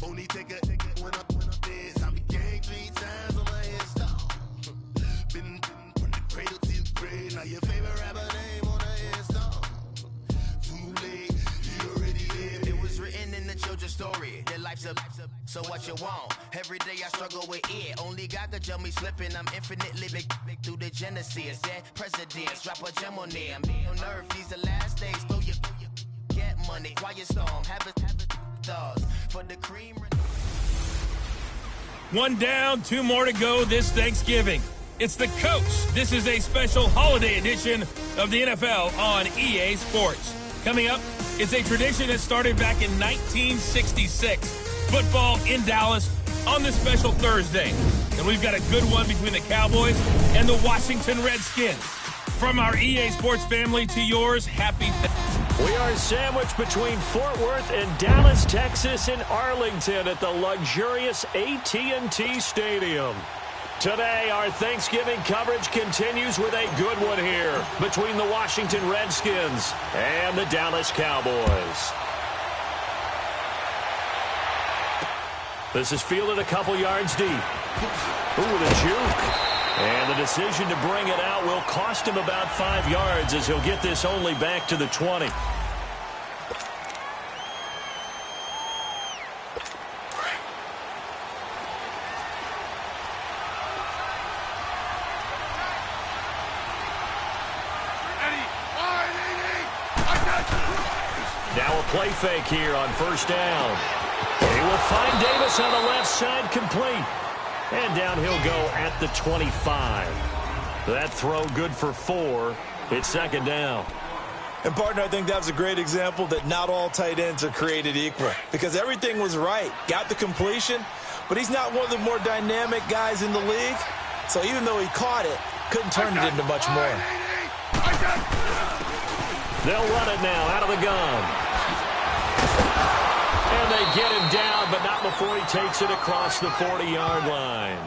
Only take a when I'm dead. I be gang 3 times on my install. Been from the cradle to the grave. Now your favorite rapper name on the install. Too late, you already lived. It was written in the children's story. Their life's a so what you want? Every day I struggle with it. Only God could tell me slipping. I'm infinitely big through the genesis. Dead presidents, drop a gem on them. On earth, these the last days. Throw your get money, quiet storm. Have a thoughts for the cream. One down, 2 more to go this Thanksgiving. It's the Coach. This is a special holiday edition of the NFL on EA Sports. Coming up, it's a tradition that started back in 1966. Football in Dallas on this special Thursday. And we've got a good one between the Cowboys and the Washington Redskins. From our EA Sports family to yours, happy We are sandwiched between Fort Worth and Dallas, Texas, and Arlington at the luxurious AT&T Stadium. Today, our Thanksgiving coverage continues with a good one here between the Washington Redskins and the Dallas Cowboys. This is fielded a couple yards deep. Ooh, the juke. And the decision to bring it out will cost him about 5 yards as he'll get this only back to the 20. Now a play fake here on first down. He will find Davis on the left side, complete. And down he'll go at the 25. That throw good for 4. It's second down. And, partner, I think that was a great example that not all tight ends are created equal. Because everything was right. Got the completion, but he's not one of the more dynamic guys in the league. So even though he caught it, couldn't turn it into much more. They'll run it now out of the gun. And they get him down, but not before he takes it across the 40-yard line.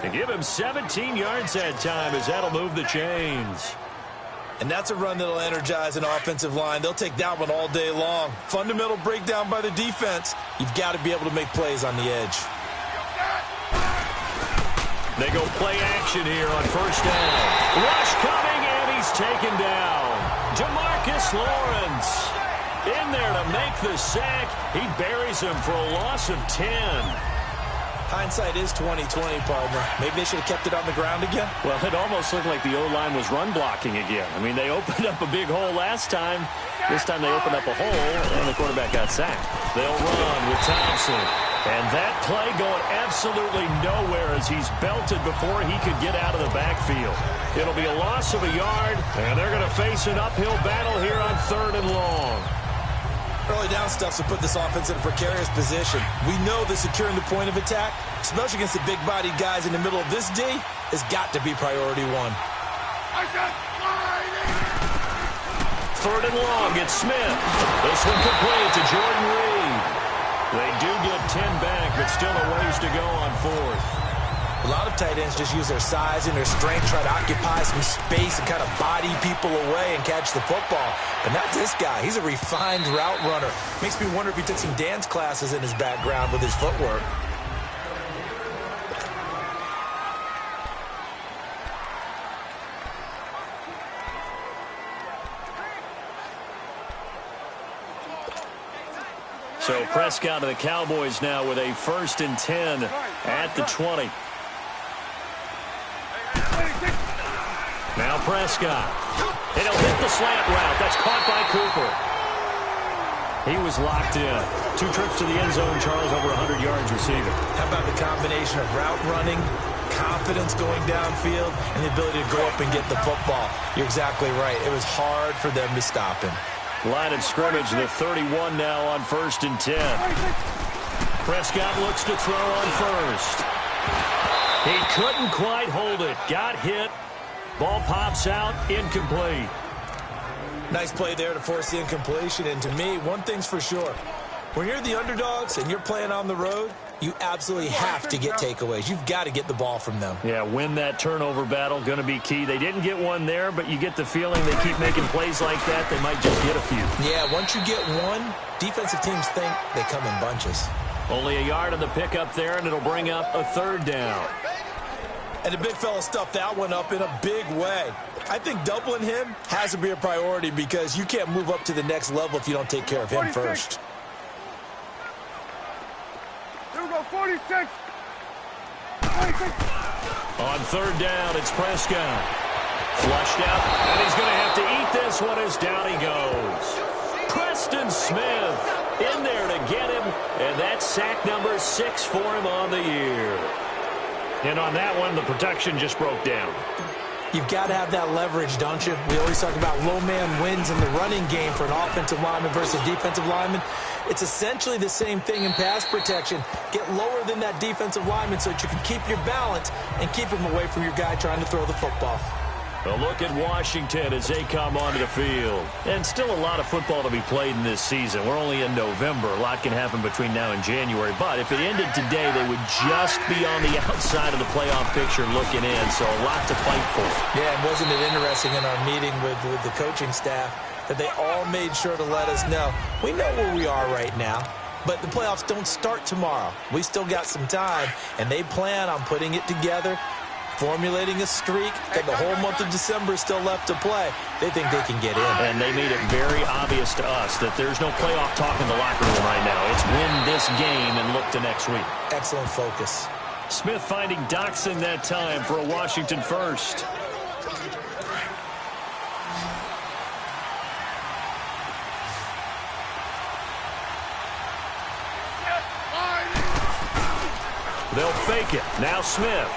They give him 17 yards that time as that'll move the chains. And that's a run that'll energize an offensive line. They'll take that one all day long. Fundamental breakdown by the defense. You've got to be able to make plays on the edge. They go play action here on first down. Rush coming, and he's taken down. Demarcus Lawrence in there to make the sack. He buries him for a loss of 10. Hindsight is 20/20, partner. Maybe they should have kept it on the ground again. Well, it almost looked like the O-line was run blocking again. I mean, they opened up a big hole last time. This time they opened up a hole, and the quarterback got sacked. They'll run with Thompson. And that play going absolutely nowhere as he's belted before he could get out of the backfield. It'll be a loss of a yard, and they're going to face an uphill battle here on 3rd and long. Early down stuff to put this offense in a precarious position. We know that securing the point of attack, especially against the big-bodied guys in the middle of this D, has got to be priority 1. 3rd and long, it's Smith. This one complete to Jordan Reed. They do get 10 back, but still a ways to go on 4th. A lot of tight ends just use their size and their strength, try to occupy some space and kind of body people away and catch the football. But not this guy. He's a refined route runner. Makes me wonder if he took some dance classes in his background with his footwork. So Prescott of the Cowboys now with a 1st and 10 at the 20. Now Prescott. And he'll hit the slant route. That's caught by Cooper. He was locked in. 2 trips to the end zone, Charles, over 100 yards receiving. How about the combination of route running, confidence going downfield, and the ability to go up and get the football? You're exactly right. It was hard for them to stop him. Line of scrimmage, the 31 now on 1st and 10. Prescott looks to throw on 1st. He couldn't quite hold it. Got hit. Ball pops out, incomplete. Nice play there to force the incompletion. And to me, one thing's for sure. When you're the underdogs and you're playing on the road, you absolutely have to get takeaways. You've got to get the ball from them. Yeah, win that turnover battle, going to be key. They didn't get one there, but you get the feeling they keep making plays like that, they might just get a few. Yeah, once you get one, defensive teams think they come in bunches. Only a yard on the pickup there, and it'll bring up a 3rd down. And the big fella stuffed that one up in a big way. I think doubling him has to be a priority because you can't move up to the next level if you don't take care of him 46. first. Here we go, 46. 46. On 3rd down, it's Prescott. Flushed out, and he's going to have to eat this one as down he goes. Preston Smith in there to get him, and that's sack number 6 for him on the year. And on that one, the protection just broke down. You've got to have that leverage, don't you? We always talk about low man wins in the running game for an offensive lineman versus defensive lineman. It's essentially the same thing in pass protection. Get lower than that defensive lineman so that you can keep your balance and keep him away from your guy trying to throw the football. A look at Washington as they come onto the field. And still a lot of football to be played in this season. We're only in November. A lot can happen between now and January. But if it ended today, they would just be on the outside of the playoff picture looking in. So a lot to fight for. Yeah, and wasn't it interesting in our meeting with the coaching staff that they all made sure to let us know, we know where we are right now, but the playoffs don't start tomorrow. We still got some time, and they plan on putting it together, formulating a streak, and the whole month of December is still left to play. They think they can get in. And they made it very obvious to us that there's no playoff talk in the locker room right now. It's win this game and look to next week. Excellent focus. Smith finding Doxson that time for a Washington first. They'll fake it. Now Smith.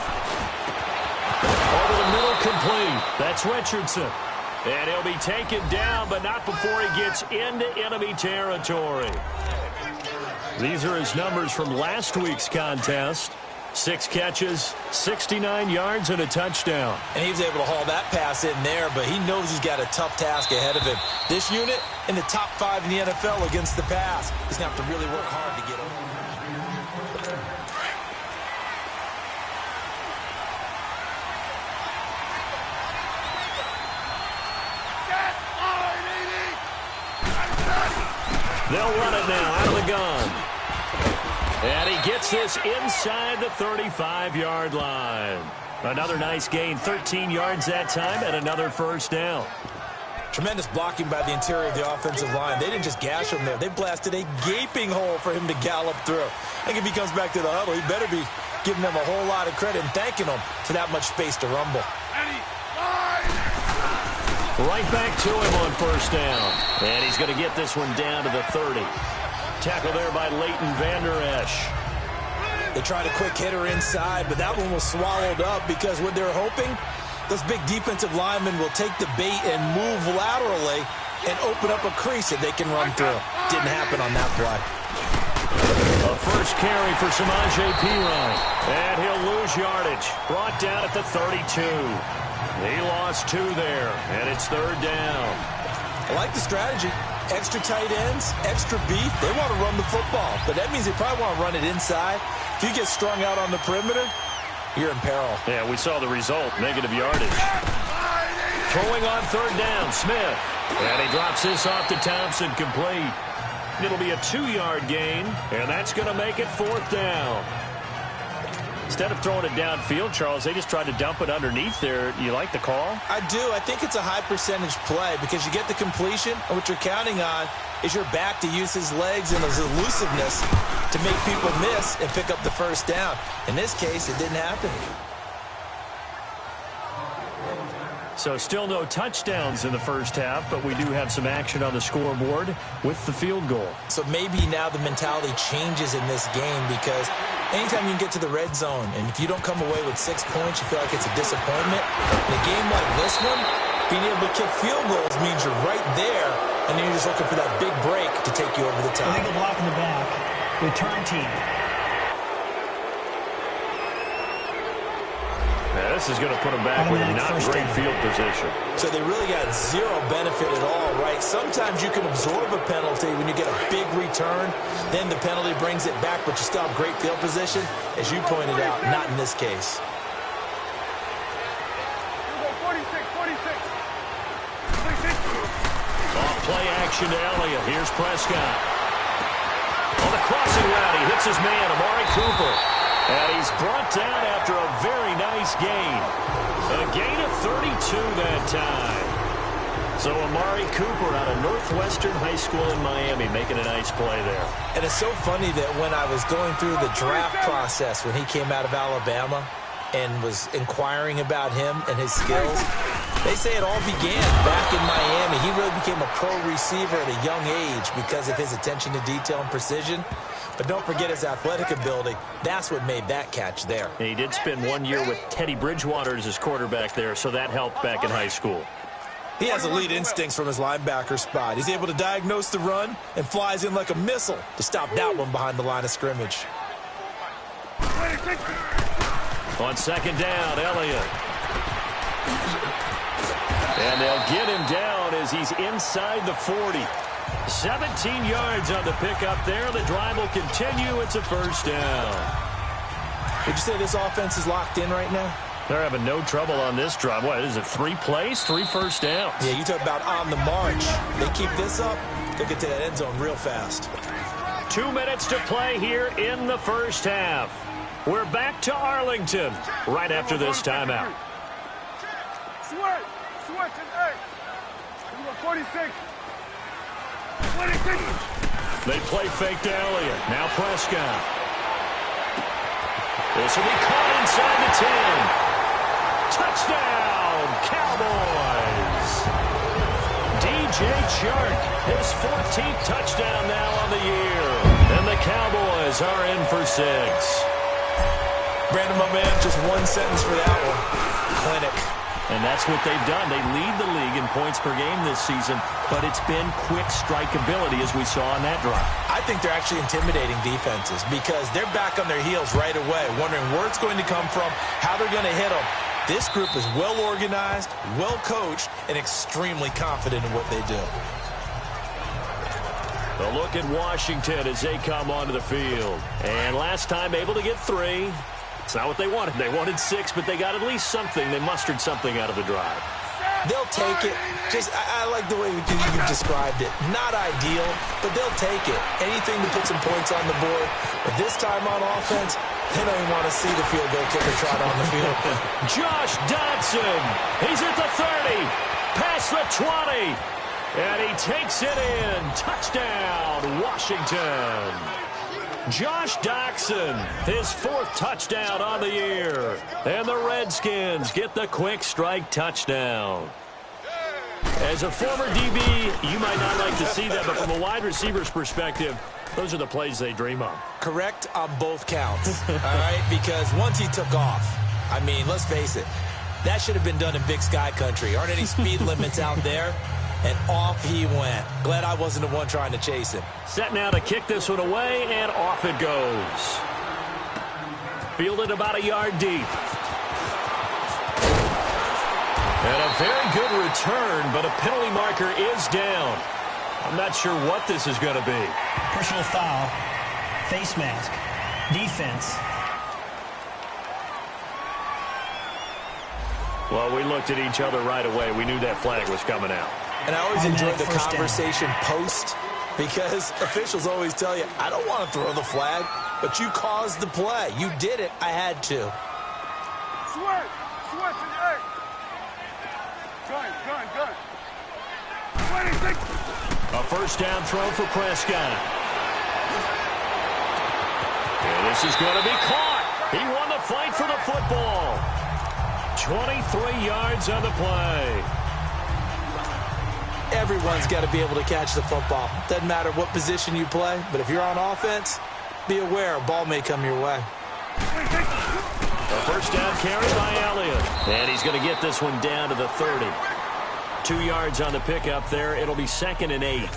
Over the middle, complete. That's Richardson. And he'll be taken down, but not before he gets into enemy territory. These are his numbers from last week's contest. 6 catches, 69 yards, and a touchdown. And he was able to haul that pass in there, but he knows he's got a tough task ahead of him. This unit in the top 5 in the NFL against the pass. He's going to have to really work hard to get over. They'll run it now out of the gun. And he gets this inside the 35-yard line. Another nice gain, 13 yards that time, and another first down. Tremendous blocking by the interior of the offensive line. They didn't just gash him there. They blasted a gaping hole for him to gallop through. I think if he comes back to the huddle, he better be giving them a whole lot of credit and thanking them for that much space to rumble. Right back to him on first down. And he's going to get this one down to the 30. Tackle there by Leighton Vander Esch. They tried a quick hitter inside, but that one was swallowed up because what they're hoping, those big defensive linemen will take the bait and move laterally and open up a crease that they can run through. Didn't happen on that play. A first carry for Samaje Perine. And he'll lose yardage. Brought down at the 32. He lost 2 there, and it's 3rd down. I like the strategy. Extra tight ends, extra beef. They want to run the football, but that means they probably want to run it inside. If you get strung out on the perimeter, you're in peril. Yeah, we saw the result, negative yardage. Throwing on 3rd down, Smith. And he drops this off to Thompson, complete. It'll be a 2-yard gain, and that's going to make it 4th down. Instead of throwing it downfield, Charles, they just tried to dump it underneath there. You like the call? I do. I think it's a high percentage play because you get the completion, and what you're counting on is your back to use his legs and his elusiveness to make people miss and pick up the first down. In this case, it didn't happen. So still no touchdowns in the first half, but we do have some action on the scoreboard with the field goal. So maybe now the mentality changes in this game because anytime you can get to the red zone, and if you don't come away with 6 points, you feel like it's a disappointment. In a game like this one, being able to kick field goals means you're right there, and then you're just looking for that big break to take you over the top. Illegal block in the back. Return team. Yeah, this is going to put them back with not great field position. So they really got zero benefit at all, right? Sometimes you can absorb a penalty when you get a big return. Then the penalty brings it back, but you still have great field position. As you pointed out, not in this case. 46. Off play action to Elliott. Here's Prescott. On the cross passing route. He hits his man, Amari Cooper. And he's brought down after a very nice gain. A gain of 32 that time. So Amari Cooper out of Northwestern High School in Miami making a nice play there. And it's so funny that when I was going through the draft process when he came out of Alabama and was inquiring about him and his skills, they say it all began back in Miami. He really became a pro receiver at a young age because of his attention to detail and precision. But don't forget his athletic ability. That's what made that catch there. And he did spend 1 year with Teddy Bridgewater as his quarterback there, so that helped back in high school. He has elite instincts from his linebacker spot. He's able to diagnose the run and flies in like a missile to stop that one behind the line of scrimmage. On second down, Elliott. And they'll get him down as he's inside the 40. 17 yards on the pickup there. The drive will continue. It's a first down. Would you say this offense is locked in right now? They're having no trouble on this drive. What is it, 3 plays, 3 first downs? Yeah, you talk about on the march. They keep this up, they'll get to that end zone real fast. 2 minutes to play here in the first half. We're back to Arlington right after this timeout. Switch and 8. You go 46. 26. They play fake to Elliott. Now Prescott. This will be caught inside the 10. Touchdown, Cowboys. DJ Chark, his 14th touchdown now on the year. And the Cowboys are in for 6. Brandon, my man, just one sentence for that one. Clinic. And that's what they've done. They lead the league in points per game this season, but it's been quick strikeability as we saw on that drive. I think they're actually intimidating defenses because they're back on their heels right away, wondering where it's going to come from, how they're going to hit them. This group is well organized, well coached, and extremely confident in what they do. A look at Washington as they come onto the field. And last time able to get 3. It's not what they wanted. They wanted 6, but they got at least something. They mustered something out of the drive. They'll take it. I like the way you've described it. Not ideal, but they'll take it. Anything to put some points on the board. But this time on offense, they don't even want to see the field goal kicker trot on the field. Josh Dodson. He's at the 30. Past the 20. And he takes it in. Touchdown, Washington. Josh Dodson, his 4th touchdown on the year. And the Redskins get the quick strike touchdown. As a former DB, you might not like to see that, but from a wide receiver's perspective, those are the plays they dream of. Correct on both counts, all right? Because once he took off, I mean, let's face it, that should have been done in Big Sky Country. Aren't any speed limits out there? And off he went. Glad I wasn't the one trying to chase him. Set now to kick this one away, and off it goes. Fielded about a yard deep. And a very good return, but a penalty marker is down. I'm not sure what this is going to be. Personal foul. Face mask. Defense. Well, we looked at each other right away. We knew that flag was coming out. And I always enjoy the First conversation post because officials always tell you, I don't want to throw the flag, but you caused the play. You did it. I had to. Switch and 8. Gun. 26. A first down throw for Prescott. And this is going to be caught. He won the fight for the football. 23 yards on the play. Everyone's got to be able to catch the football. Doesn't matter what position you play, but if you're on offense, be aware a ball may come your way. A first down carry by Elliott. And he's going to get this one down to the 30. 2 yards on the pickup there. It'll be 2nd and 8.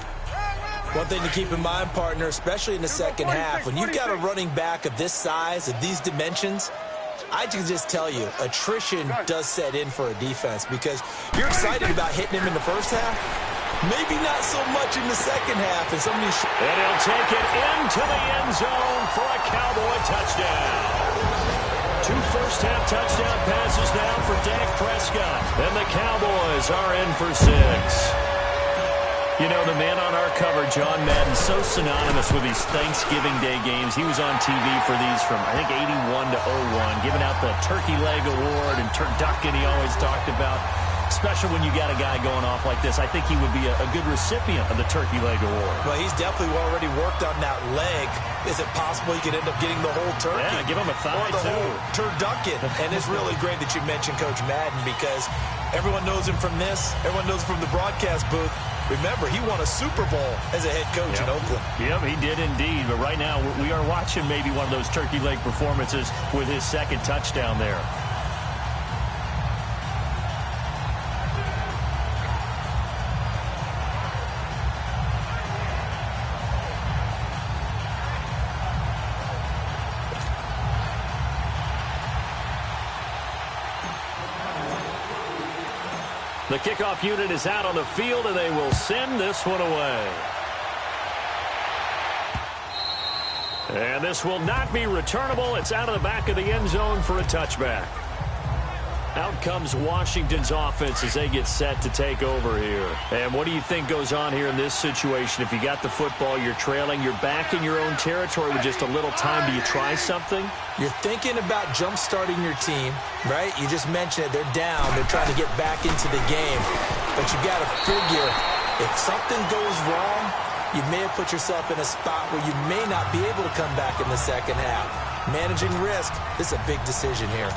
One thing to keep in mind, partner, especially in the second half, when you've got a running back of this size, of these dimensions, I can just tell you, attrition does set in for a defense because you're excited about hitting him in the first half. Maybe not so much in the second half. And he'll take it into the end zone for a Cowboy touchdown. 2 first-half touchdown passes now for Dak Prescott. And the Cowboys are in for 6. You know, the man on our cover, John Madden, so synonymous with these Thanksgiving Day games. He was on TV for these from, I think, 81 to 01, giving out the Turkey Leg Award and turducken he always talked about. Special when you got a guy going off like this. I think he would be a good recipient of the Turkey Leg Award. Well, he's definitely already worked on that leg. Is it possible he could end up getting the whole turkey? Yeah, give him a thigh, or the too. whole turducken. And it's really great that you mentioned Coach Madden because everyone knows him from this. Everyone knows him from the broadcast booth. Remember, he won a Super Bowl as a head coach in Oakland. Yep, he did indeed. But right now, we are watching maybe one of those turkey leg performances with his second touchdown there. The kickoff unit is out on the field, and they will send this one away. And this will not be returnable. It's out of the back of the end zone for a touchback. Out comes Washington's offense as they get set to take over here. And what do you think goes on here in this situation? If you got the football, you're trailing, you're back in your own territory with just a little time. Do you try something? You're thinking about jump-starting your team, right? You just mentioned it. They're down. They're trying to get back into the game. But you got to figure if something goes wrong, you may have put yourself in a spot where you may not be able to come back in the second half. Managing risk, this is a big decision here.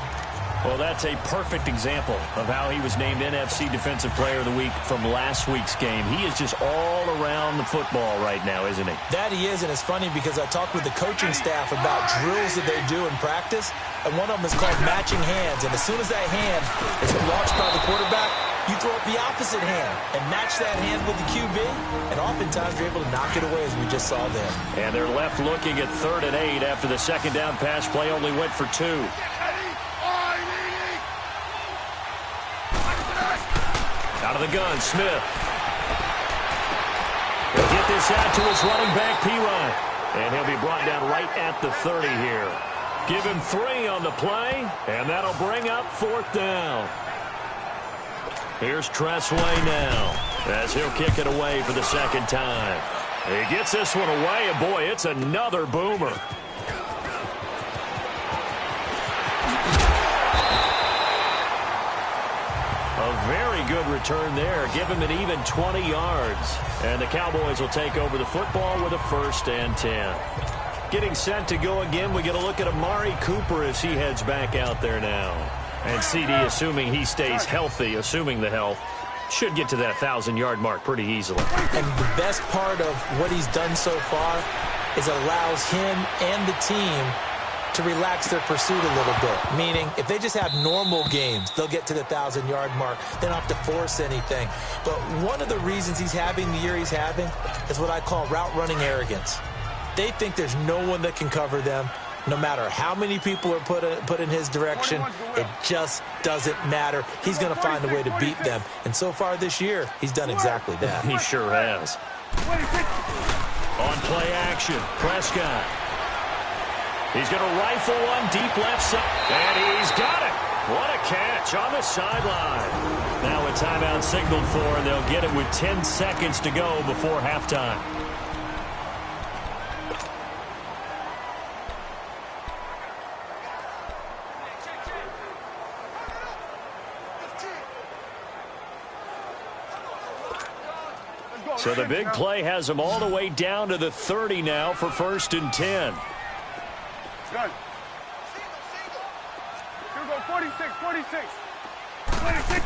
Well, that's a perfect example of how he was named NFC Defensive Player of the Week from last week's game. He is just all around the football right now, isn't he? That he is, and it's funny because I talked with the coaching staff about drills that they do in practice, and one of them is called matching hands. And as soon as that hand is launched by the quarterback, you throw up the opposite hand and match that hand with the QB, and oftentimes you're able to knock it away as we just saw there. And they're left looking at 3rd and 8 after the second down pass play only went for 2. Out of the gun, Smith. He'll get this out to his running back, P-Ryan. And he'll be brought down right at the 30 here. Give him 3 on the play, and that'll bring up 4th down. Here's Tressway now as he'll kick it away for the second time. He gets this one away, and boy, it's another boomer. A very good return there. Give him an even 20 yards. And the Cowboys will take over the football with a 1st and 10. Getting set to go again, we get a look at Amari Cooper as he heads back out there now. And CD, assuming he stays healthy, assuming the health, should get to that 1,000-yard mark pretty easily. And the best part of what he's done so far is it allows him and the team to relax their pursuit a little bit. Meaning, if they just have normal games, they'll get to the 1,000-yard mark. They don't have to force anything. But one of the reasons he's having the year he's having is what I call route running arrogance. They think there's no one that can cover them. No matter how many people are put in his direction, it just doesn't matter. He's going to find a way to beat them. And so far this year, he's done exactly that. He sure has. On play action, Prescott. He's going to rifle one deep left side. And he's got it. What a catch on the sideline. Now a timeout signaled for, and they'll get it with 10 seconds to go before halftime. So the big play has them all the way down to the 30 now for 1st and 10. Good. Here we go, 46, 46. 46.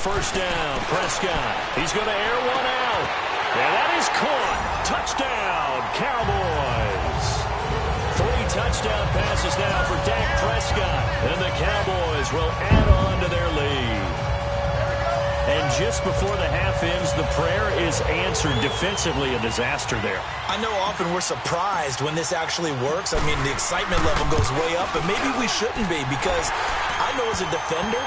1st down, Prescott. He's going to air one out. And that is caught. Touchdown, Cowboys. 3 touchdown passes now for Dak Prescott. And the Cowboys will add on to their lead. And just before the half ends, the prayer is answered. Defensively, a disaster there. I know often we're surprised when this actually works. I mean, the excitement level goes way up, and maybe we shouldn't be because I know as a defender,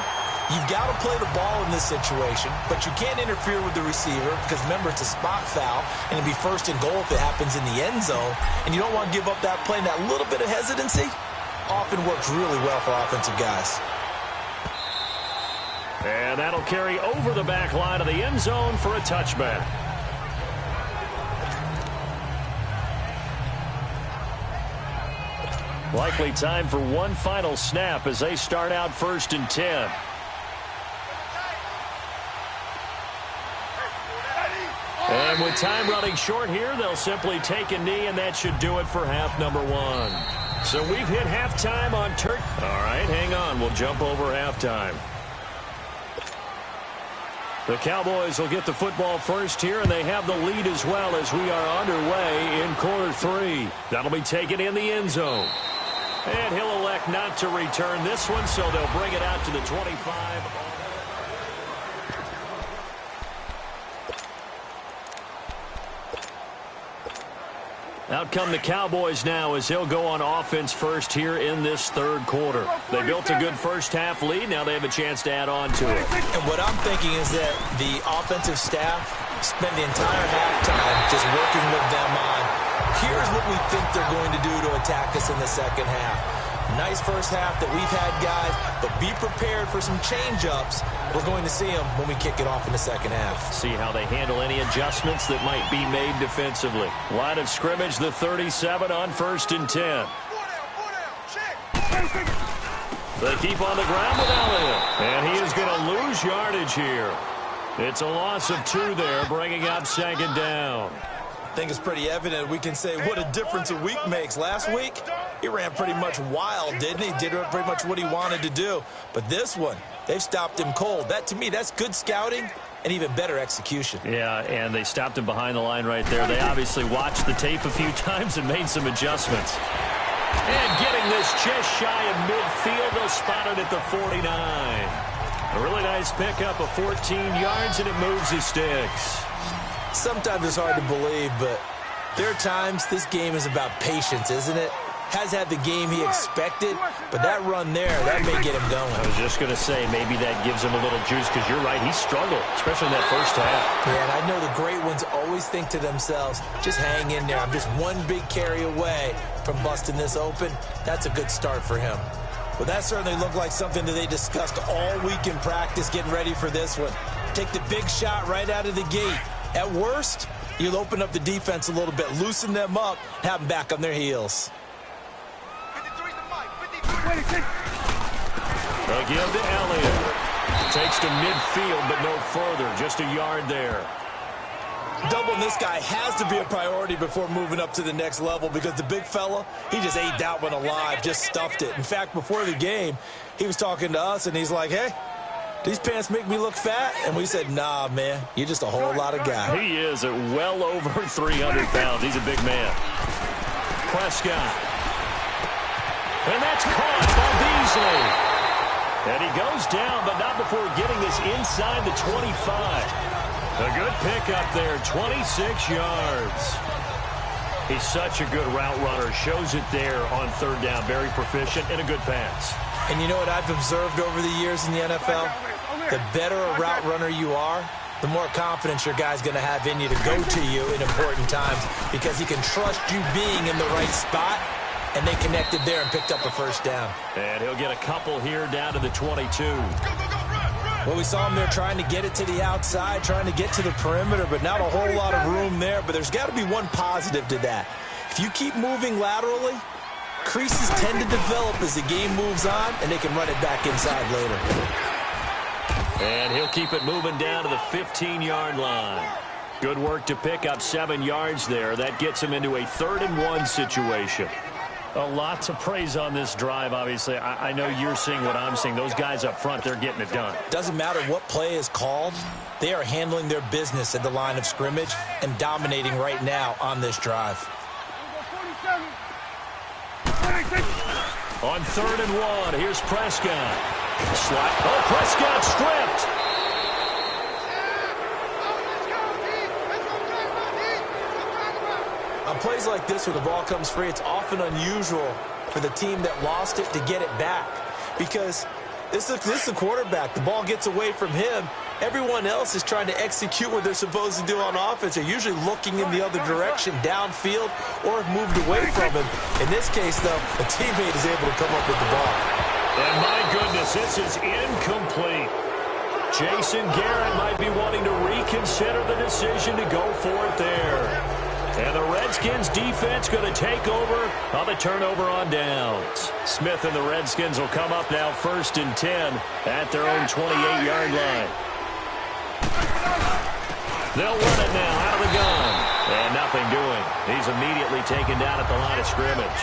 you've got to play the ball in this situation, but you can't interfere with the receiver because, remember, it's a spot foul, and it'd be 1st and goal if it happens in the end zone, and you don't want to give up that play. And that little bit of hesitancy often works really well for offensive guys. And that'll carry over the back line of the end zone for a touchback. Likely time for one final snap as they start out 1st and 10. And with time running short here, they'll simply take a knee, and that should do it for half number 1. So we've hit halftime on Turk. All right, hang on. We'll jump over halftime. The Cowboys will get the football first here, and they have the lead as well as we are underway in quarter 3. That'll be taken in the end zone. And he'll elect not to return this one, so they'll bring it out to the 25. Out come the Cowboys now as he'll go on offense first here in this 3rd quarter. They built a good first half lead. Now they have a chance to add on to it. And what I'm thinking is that the offensive staff spent the entire halftime just working with them on, here's what we think they're going to do to attack us in the second half. Nice first half that we've had, guys, but be prepared for some change-ups. We're going to see them when we kick it off in the second half. See how they handle any adjustments that might be made defensively. Line of scrimmage, the 37 on 1st and 10. They keep on the ground with Elliott, and he is going to lose yardage here. It's a loss of 2 there, bringing up 2nd down. I think it's pretty evident. We can say what a difference a week makes. Last week, he ran pretty much wild, didn't he? Did pretty much what he wanted to do. But this one, they've stopped him cold. That, to me, that's good scouting and even better execution. Yeah, and they stopped him behind the line right there. They obviously watched the tape a few times and made some adjustments. And getting this just shy of midfield, they'll spot it at the 49. A really nice pickup of 14 yards, and it moves his sticks. Sometimes it's hard to believe, but there are times this game is about patience, isn't it? Has had the game he expected, but that run there, that may get him going. I was just going to say, maybe that gives him a little juice, because you're right, he struggled, especially in that first half. Yeah, and I know the great ones always think to themselves, just hang in there. I'm just one big carry away from busting this open. That's a good start for him. Well, that certainly looked like something that they discussed all week in practice, getting ready for this one. Take the big shot right out of the gate. At worst, you'll open up the defense a little bit, loosen them up, have them back on their heels. Again to Elliott. Takes to midfield, but no further. Just a yard there. Doubling this guy has to be a priority before moving up to the next level, because the big fella, he just ate that one alive, just stuffed it. In fact, before the game, he was talking to us, and he's like, hey, these pants make me look fat? And we said, nah, man, you're just a whole lot of guy. He is at well over 300 pounds. He's a big man. Prescott. And that's caught by Beasley. And he goes down, but not before getting this inside the 25. A good pickup there, 26 yards. He's such a good route runner. Shows it there on 3rd down. Very proficient and a good pass. And you know what I've observed over the years in the NFL? The better a route runner you are, the more confidence your guy's going to have in you to go to you in important times, because he can trust you being in the right spot, and they connected there and picked up a 1st down. And he'll get a couple here down to the 22. Well, we saw him there trying to get it to the outside, trying to get to the perimeter, but not a whole lot of room there. But there's got to be one positive to that. If you keep moving laterally, creases tend to develop as the game moves on, and they can run it back inside later. And he'll keep it moving down to the 15-yard line. Good work to pick up 7 yards there. That gets him into a 3rd and 1 situation. A lot to praise on this drive, obviously. I know you're seeing what I'm seeing. Those guys up front, they're getting it done. Doesn't matter what play is called. They are handling their business at the line of scrimmage and dominating right now on this drive. On 3rd and 1, here's Prescott. Oh, Prescott stripped. On plays like this where the ball comes free, it's often unusual for the team that lost it to get it back, because this is the quarterback. The ball gets away from him. Everyone else is trying to execute what they're supposed to do on offense. They're usually looking in the other direction, downfield, or moved away from him. In this case, though, a teammate is able to come up with the ball. And my goodness, this is incomplete. Jason Garrett might be wanting to reconsider the decision to go for it there. And the Redskins defense going to take over on the turnover on downs. Smith and the Redskins will come up now 1st and 10 at their own 28-yard line. They'll run it now out of the gun. And nothing doing. He's immediately taken down at the line of scrimmage.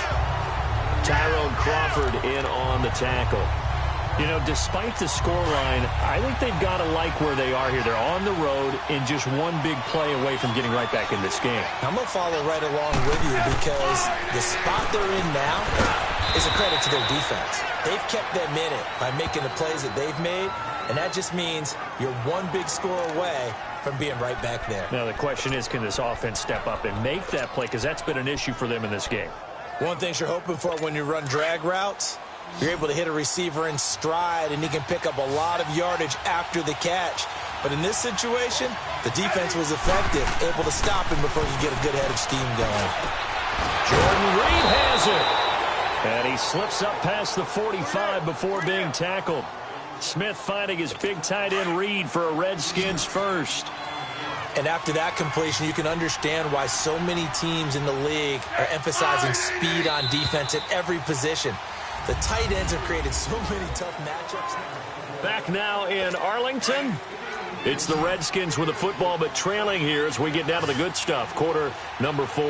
Tyrone Crawford in on the tackle. You know, despite the scoreline, I think they've got to like where they are here. They're on the road and just one big play away from getting right back in this game. I'm going to follow right along with you because the spot they're in now is a credit to their defense. They've kept them in it by making the plays that they've made, and that just means you're one big score away from being right back there. Now, the question is, can this offense step up and make that play? Because that's been an issue for them in this game. One thing you're hoping for when you run drag routes, you're able to hit a receiver in stride, and he can pick up a lot of yardage after the catch. But in this situation, the defense was effective, able to stop him before he could get a good head of steam going. Jordan Reed has it. And he slips up past the 45 before being tackled. Smith finding his big tight end Reed for a Redskins first. And after that completion, you can understand why so many teams in the league are emphasizing speed on defense at every position. The tight ends have created so many tough matchups. Back now in Arlington. It's the Redskins with the football, but trailing here as we get down to the good stuff. Quarter number 4.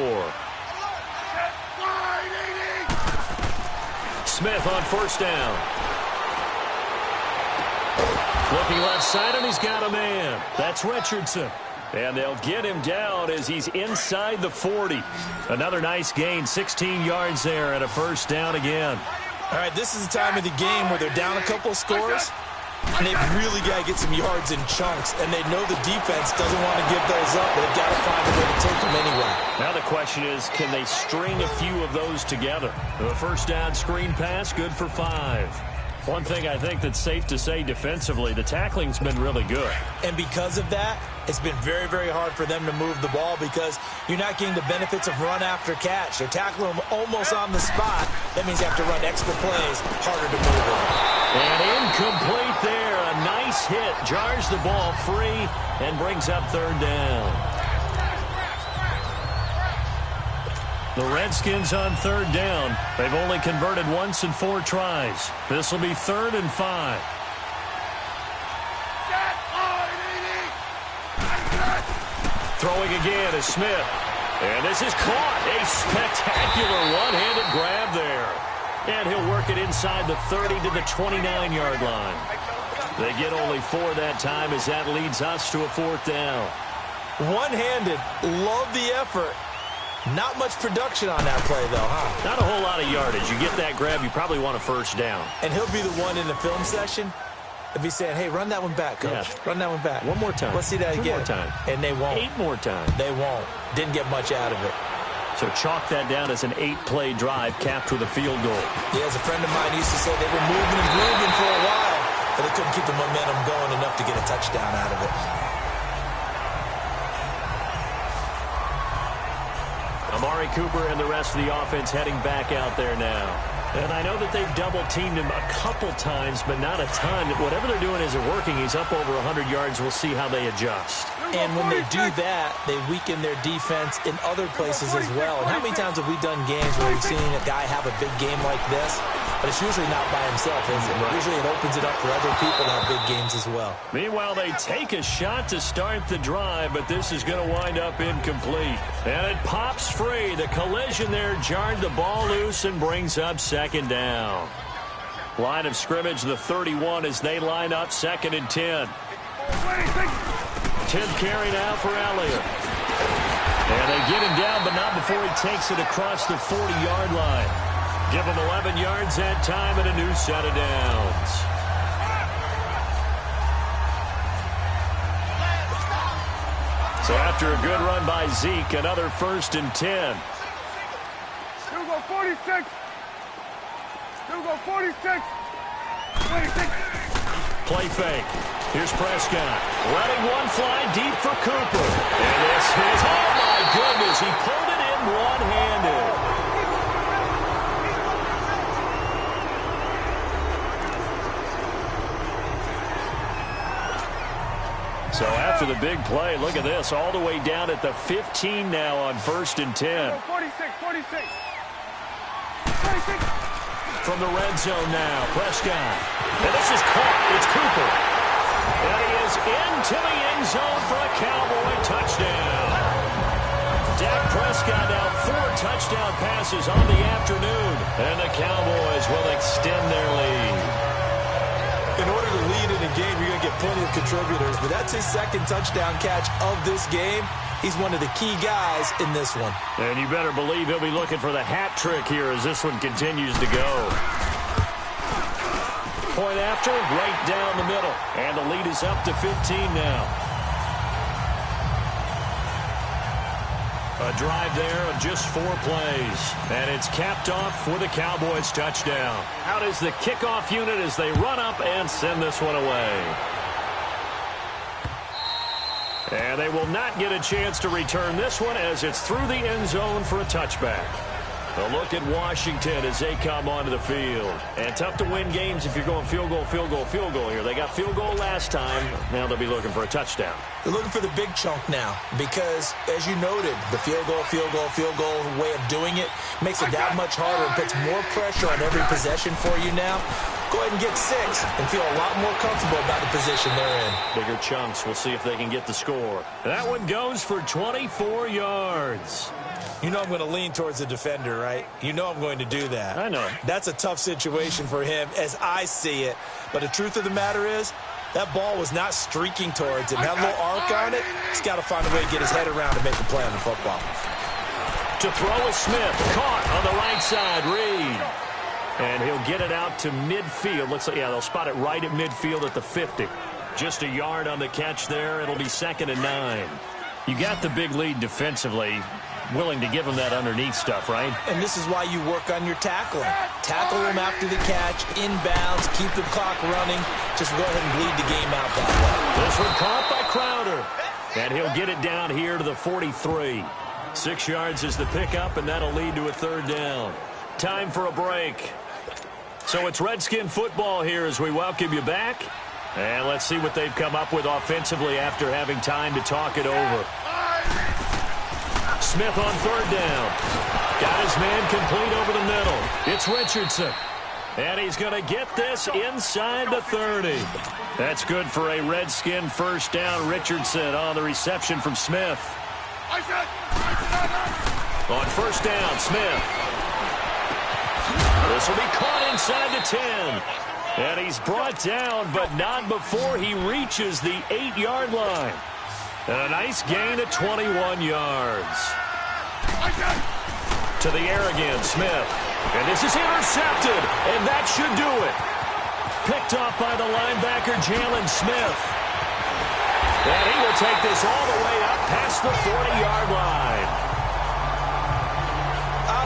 Smith on 1st down. Looking left side, and he's got a man. That's Richardson. And they'll get him down as he's inside the 40. Another nice gain, 16 yards there, and a 1st down again. All right, this is the time of the game where they're down a couple of scores, and they've really got to get some yards in chunks, and they know the defense doesn't want to give those up, but they've got to find a way to take them anyway. Now the question is, can they string a few of those together? The 1st down screen pass, good for 5. One thing I think that's safe to say defensively, the tackling's been really good. And because of that, it's been very, very hard for them to move the ball because you're not getting the benefits of run after catch. They're tackling them almost on the spot. That means you have to run extra plays, harder to move it. And incomplete there. A nice hit. Jars the ball free and brings up 3rd down. The Redskins on 3rd down. They've only converted once in 4 tries. This will be 3rd and 5. Throwing again is Smith. And this is caught. A spectacular one-handed grab there. And he'll work it inside the 30 to the 29-yard line. They get only 4 that time as that leads us to a 4th down. One-handed. Love the effort. Not much production on that play, though, huh? Not a whole lot of yardage. You get that grab, you probably want a 1st down. And he'll be the one in the film session if he's saying, hey, run that one back, coach. Yeah. Run that one back. One more time. Let's see that 2 again. more time. And they won't. 8 more times. They won't. Didn't get much out of it. So chalk that down as an 8-play drive capped with a field goal. Yeah, as a friend of mine used to say, they were moving and grooving for a while, but they couldn't keep the momentum going enough to get a touchdown out of it. Amari Cooper and the rest of the offense heading back out there now. And I know that they've double-teamed him a couple times, but not a ton. Whatever they're doing isn't working. He's up over 100 yards. We'll see how they adjust. And when they do that, they weaken their defense in other places as well. And how many times have we done games where we've seen a guy have a big game like this? But it's usually not by himself, is it? Right. Usually it opens it up for other people to have big games as well. Meanwhile, they take a shot to start the drive, but this is going to wind up incomplete. And it pops free. The collision there jarred the ball loose and brings up 2nd down. Line of scrimmage, the 31 as they line up 2nd and 10. 10th carry now for Elliott. And they get him down, but not before he takes it across the 40-yard line. Give him 11 yards that time and a new set of downs. So after a good run by Zeke, another 1st and 10. Here we go, 46. Here we go, 46. 26. Play fake. Here's Prescott. Letting one fly deep for Cooper. And this is, oh my goodness, he pulled it in one-handed. So after the big play, look at this, all the way down at the 15 now on 1st and 10. 46. From the red zone now, Prescott. And this is caught. It's Cooper. And he is into the end zone for a Cowboy touchdown. Dak Prescott now 4 touchdown passes on the afternoon. And the Cowboys will extend their lead. In order to lead in a game, you're going to get plenty of contributors, but that's his 2nd touchdown catch of this game. He's one of the key guys in this one. And you better believe he'll be looking for the hat trick here as this one continues to go. Point after, right down the middle. And the lead is up to 15 now. A drive there of just 4 plays. And it's capped off for the Cowboys touchdown. Out is the kickoff unit as they run up and send this one away. And they will not get a chance to return this one as it's through the end zone for a touchback. A look at Washington as they come onto the field. And tough to win games if you're going field goal here. They got field goal last time. Now they'll be looking for a touchdown. They're looking for the big chunk now because, as you noted, the field goal way of doing it makes it that much harder and puts more pressure on every possession for you now. Go ahead and get 6 and feel a lot more comfortable about the position they're in. Bigger chunks. We'll see if they can get the score. That one goes for 24 yards. You know I'm going to lean towards the defender, right? You know I'm going to do that. I know. That's a tough situation for him as I see it. But the truth of the matter is, that ball was not streaking towards him. That little arc on it, he's got to find a way to get his head around and make a play on the football. To throw is Smith. Caught on the right side. Reed. And he'll get it out to midfield. Looks like, yeah, they'll spot it right at midfield at the 50. Just a yard on the catch there. It'll be 2nd and 9. You got the big lead defensively. Willing to give them that underneath stuff, right? And this is why you work on your tackling. Tackle them after the catch, inbounds, keep the clock running. Just go ahead and bleed the game out that way. This one caught by Crowder. And he'll get it down here to the 43. 6 yards is the pickup, and that'll lead to a 3rd down. Time for a break. So it's Redskin football here as we welcome you back. And let's see what they've come up with offensively after having time to talk it over. Smith on 3rd down. Got his man complete over the middle. It's Richardson. And he's going to get this inside the 30. That's good for a Redskin 1st down. Richardson on the reception from Smith. On 1st down, Smith. This will be caught inside the 10. And he's brought down, but not before he reaches the 8-yard line. And a nice gain of 21 yards. To the air again, Smith. And this is intercepted, and that should do it. Picked off by the linebacker, Jalen Smith. And he will take this all the way up past the 40-yard line.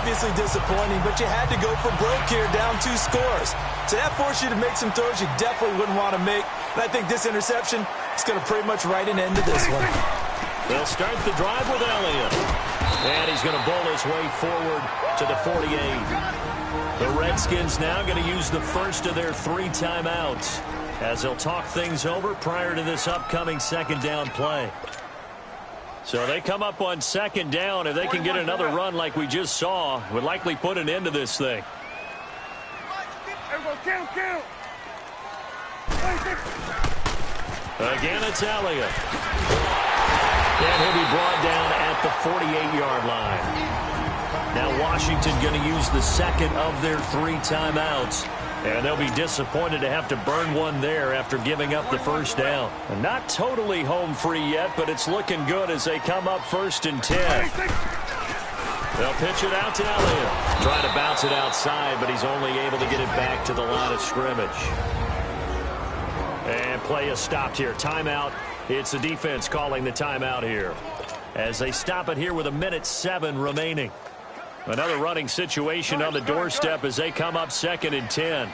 Obviously disappointing, but you had to go for broke here, down 2 scores. So that forced you to make some throws you definitely wouldn't want to make. And I think this interception is going to pretty much write an end to this one. They'll start the drive with Elliott. And he's going to bowl his way forward to the 48. The Redskins now going to use the first of their 3 timeouts as they'll talk things over prior to this upcoming 2nd down play. So they come up on 2nd down. If they can get another run like we just saw, would likely put an end to this thing. Again, it's Elliott. And he'll be brought down at the 48-yard line. Now Washington going to use the 2nd of their 3 timeouts. And they'll be disappointed to have to burn one there after giving up the 1st down. And not totally home free yet, but it's looking good as they come up 1st and 10. They'll pitch it out to Elliott. Trying to bounce it outside, but he's only able to get it back to the line of scrimmage. And play is stopped here. Timeout. It's the defense calling the timeout here as they stop it here with 1:07 remaining. Another running situation on the doorstep as they come up 2nd and 10.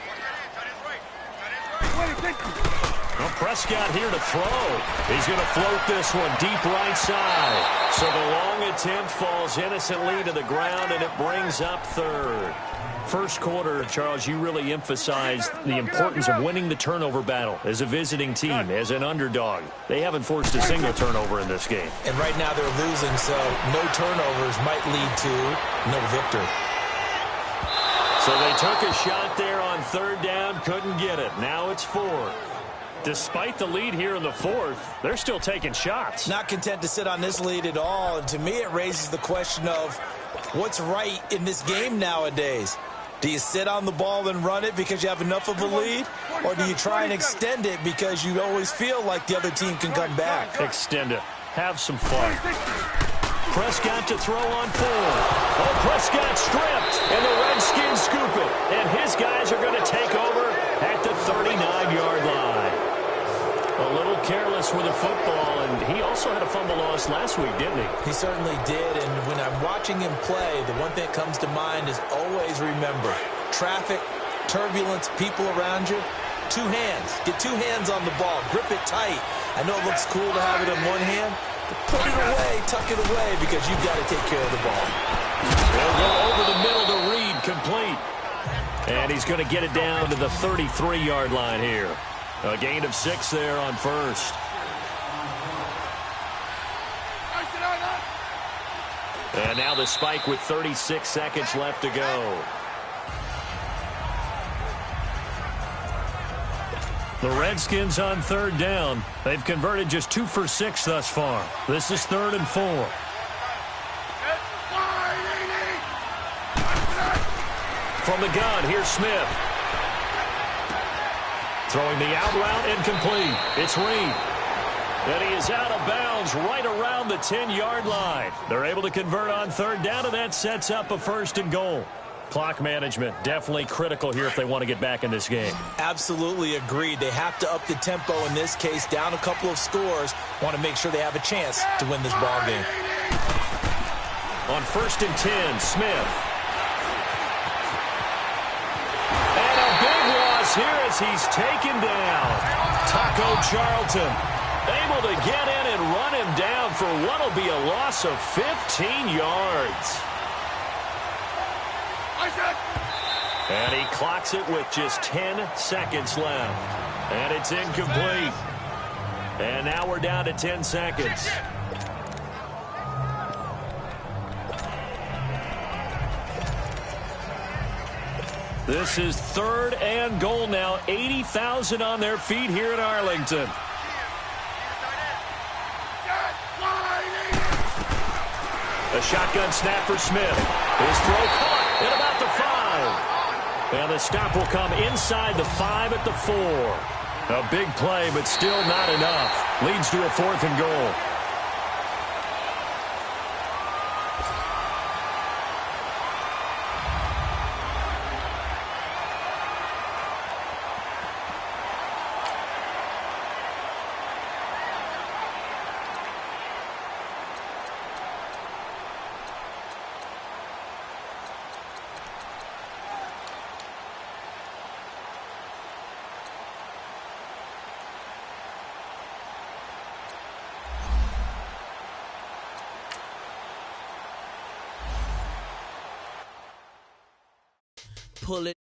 Well, Prescott here to throw. He's going to float this one deep right side. So the long attempt falls innocently to the ground, and it brings up 3rd. First quarter, Charles, you really emphasized the importance of winning the turnover battle as a visiting team, as an underdog. They haven't forced a single turnover in this game. And right now they're losing, so no turnovers might lead to no victory. So they took a shot there on third down, couldn't get it. Now it's fourth. Despite the lead here in the fourth, they're still taking shots. Not content to sit on this lead at all, and to me it raises the question of what's right in this game nowadays. Do you sit on the ball and run it because you have enough of a lead? Or do you try and extend it because you always feel like the other team can come back? Extend it. Have some fun. Prescott to throw on fourth. Oh, Prescott stripped, and the Redskins scoop it. And his guys are going to take over at the 39-yard line. A little careless with the football, and he also had a fumble loss last week, didn't he? He certainly did, and when I'm watching him play, the one thing that comes to mind is always remember, traffic, turbulence, people around you, two hands. Get two hands on the ball. Grip it tight. I know it looks cool to have it in one hand, but put it away, tuck it away, because you've got to take care of the ball. They'll go over the middle to Reed, complete. And he's going to get it down to the 33-yard line here. A gain of 6 there on first. And now the spike with 36 seconds left to go. The Redskins on third down. They've converted just 2 for 6 thus far. This is 3rd and 4. From the gun, here's Smith. Throwing the out route, incomplete. It's Reed. And he is out of bounds right around the 10-yard line. They're able to convert on third down, and that sets up a 1st and goal. Clock management definitely critical here if they want to get back in this game. Absolutely agreed. They have to up the tempo in this case, down a couple of scores. Want to make sure they have a chance to win this ball game. On 1st and 10, Smith. Here as he's taken down. Taco Charlton able to get in and run him down for what will be a loss of 15 yards. And he clocks it with just 10 seconds left. And it's incomplete. And now we're down to 10 seconds. This is 3rd and goal now. 80,000 on their feet here in Arlington. A shotgun snap for Smith. His throw caught at about the 5. And the stop will come inside the 5 at the 4. A big play, but still not enough. Leads to a 4th and goal. Pull it.